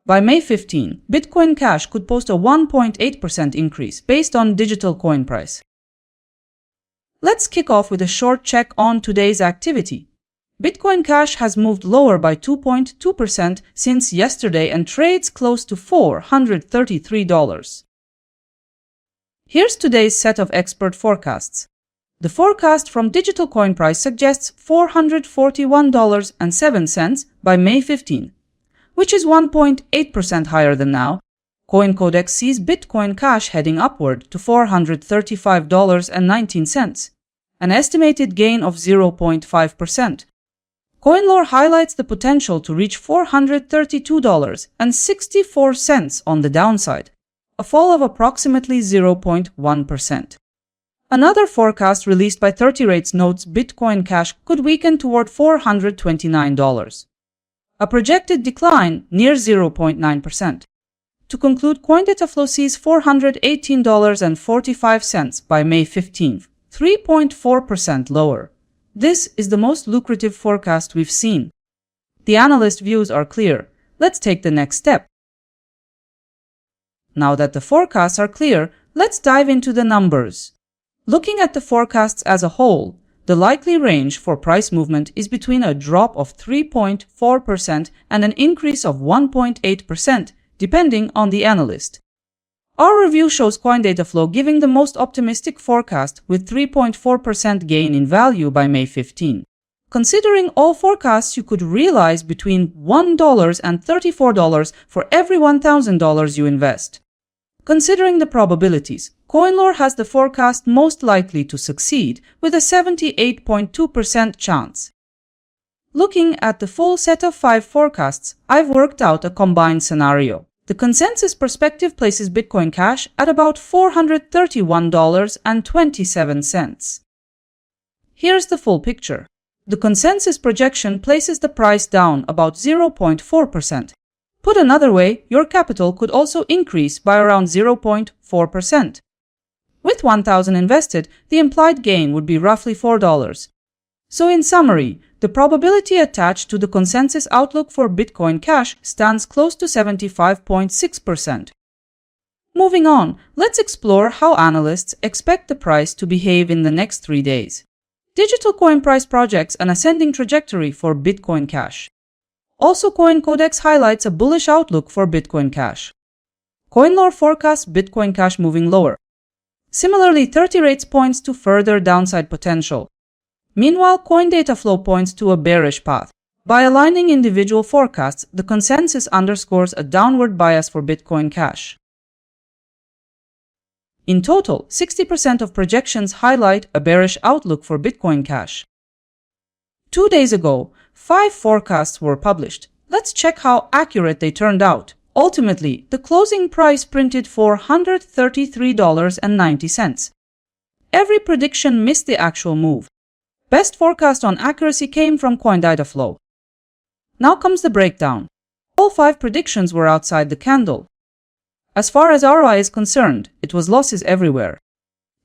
By May 15, Bitcoin Cash could post a 1.8% increase based on digital coin price. Let's kick off with a short check on today's activity. Bitcoin Cash has moved lower by 2.2% since yesterday and trades close to $433. Here's today's set of expert forecasts. The forecast from Digital Coin Price suggests $441.07 by May 15, which is 1.8% higher than now. CoinCodex sees Bitcoin Cash heading upward to $435.19, an estimated gain of 0.5%. CoinLore highlights the potential to reach $432.64 on the downside, a fall of approximately 0.1%. Another forecast released by 30 Rates notes Bitcoin Cash could weaken toward $429, a projected decline near 0.9%. To conclude, CoinDataFlow sees $418.45 by May 15th, 3.4% lower. This is the most lucrative forecast we've seen. The analyst views are clear. Let's take the next step. Now that the forecasts are clear, let's dive into the numbers. Looking at the forecasts as a whole, the likely range for price movement is between a drop of 3.4% and an increase of 1.8%, depending on the analyst. Our review shows CoinDataFlow giving the most optimistic forecast with 3.4% gain in value by May 15. Considering all forecasts, you could realize between $1 and $34 for every $1,000 you invest. Considering the probabilities, CoinLore has the forecast most likely to succeed with a 78.2% chance. Looking at the full set of 5 forecasts, I've worked out a combined scenario. The consensus perspective places Bitcoin Cash at about $431.27. Here's the full picture. The consensus projection places the price down about 0.4%. Put another way, your capital could also increase by around 0.4%. With $1,000 invested, the implied gain would be roughly $4. So in summary, the probability attached to the consensus outlook for Bitcoin Cash stands close to 75.6%. Moving on, let's explore how analysts expect the price to behave in the next 3 days. Digital Coin Price projects an ascending trajectory for Bitcoin Cash. Also, CoinCodex highlights a bullish outlook for Bitcoin Cash. CoinLore forecasts Bitcoin Cash moving lower. Similarly, 30 Rates points to further downside potential. Meanwhile, CoinDataFlow points to a bearish path. By aligning individual forecasts, the consensus underscores a downward bias for Bitcoin Cash. In total, 60% of projections highlight a bearish outlook for Bitcoin Cash. 2 days ago, 5 forecasts were published. Let's check how accurate they turned out. Ultimately, the closing price printed $433.90. Every prediction missed the actual move. Best forecast on accuracy came from CoinDataFlow. Now comes the breakdown. All 5 predictions were outside the candle. As far as ROI is concerned, it was losses everywhere.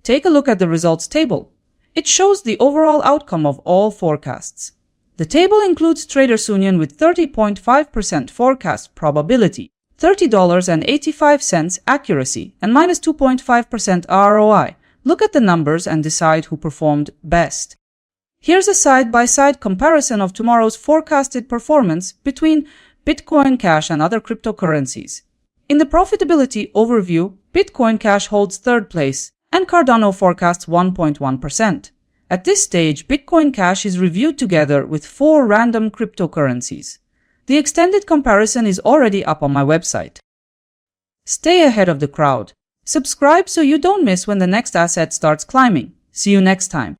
Take a look at the results table. It shows the overall outcome of all forecasts. The table includes Traders Union with 30.5% forecast probability, $30.85 accuracy, and minus 2.5% ROI. Look at the numbers and decide who performed best. Here's a side-by-side comparison of tomorrow's forecasted performance between Bitcoin Cash and other cryptocurrencies. In the profitability overview, Bitcoin Cash holds 3rd place, and Cardano forecasts 1.1%. At this stage, Bitcoin Cash is reviewed together with 4 random cryptocurrencies. The extended comparison is already up on my website. Stay ahead of the crowd. Subscribe so you don't miss when the next asset starts climbing. See you next time.